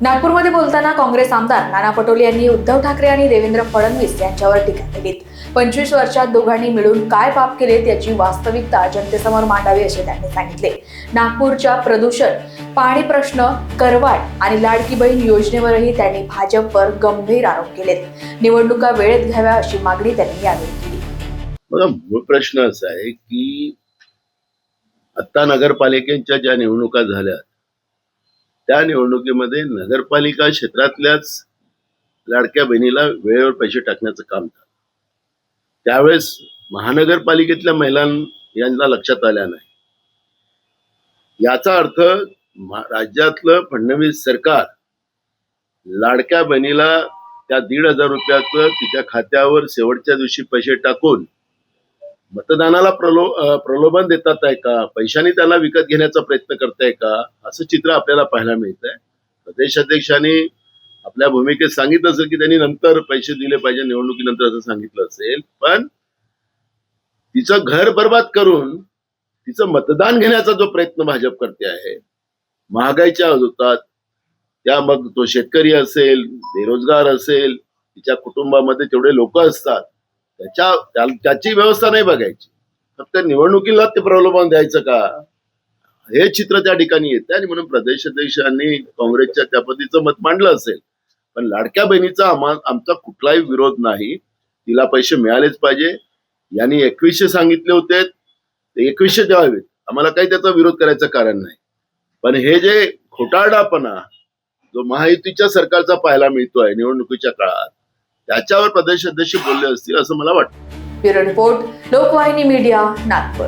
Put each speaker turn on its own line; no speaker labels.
नागपूरमध्ये बोलताना काँग्रेस आमदार नाना पटोले यांनी उद्धव ठाकरे आणि देवेंद्र फडणवीस यांच्यावर टीका केली। 25 वर्षात दोघांनी मिळून काय पाप केले त्याची वास्तविकता जनतेसमोर मांडावी असे त्यांनी सांगितले। नागपूरच्या प्रदूषण, पाणी प्रश्न, करवाढ आणि लाडकी बहीण योजनेवरही त्यांनी भाजपवर गंभीर आरोप केलेत। निवडणुका वेळेत घ्याव्या अशी मागणी त्यांनी यावेळी केली।
बघा, मूळ प्रश्न असा आहे की आता नगरपालिकेच्या ज्या निवडणुका झाल्या त्या निवडणुकीमध्ये नगरपालिका क्षेत्रातल्याच लाडक्या बहिणीला वेळेवर पैसे टाकण्याचं काम झालं। त्यावेळेस महानगरपालिकेतल्या यांना लक्षात आल्या नाही। याचा अर्थ राज्यातलं फडणवीस सरकार लाडक्या बहिणीला त्या 1,500 रुपयाचं तिच्या खात्यावर शेवटच्या दिवशी पैसे टाकून मतदानाला प्रलोभन देतात आहे का, पैशाने त्याला विकत घेण्याचा प्रयत्न करताय का, असं चित्र आपल्याला पाहायला मिळत आहे। प्रदेशाध्यक्षांनी आपल्या भूमिकेत सांगितलं असेल की त्यांनी नंतर पैसे दिले पाहिजे, निवडणुकीनंतर असं सांगितलं असेल, पण तिचं घर बर्बाद करून तिचं मतदान घेण्याचा जो प्रयत्न भाजप करते आहे, महागाईच्या होतात त्या, मग तो शेतकरी असेल, बेरोजगार असेल, तिच्या कुटुंबामध्ये तेवढे लोक असतात, त्याची व्यवस्था नाही बघायची, फक्त निवडणुकीला ते प्रलोभन द्यायचं का, हे चित्र त्या ठिकाणी येते। आणि म्हणून प्रदेशाध्यक्षांनी काँग्रेसच्या त्या पद्धतीचं मत मांडलं असेल, पण लाडक्या बहिणीचा आमचा कुठलाही विरोध नाही, तिला पैसे मिळालेच पाहिजे। यांनी 2100 सांगितले होते, ते 2100 द्यावेत, आम्हाला काही त्याचा विरोध करायचं कारण नाही। पण हे जे खोटारडापणा जो महायुतीच्या सरकारचा पाहायला मिळतोय निवडणुकीच्या काळात, त्याच्यावर प्रदेशाध्यक्ष बोलले असतील असं मला वाटतं।
Bureau report, Lokvahini media, Nagpur.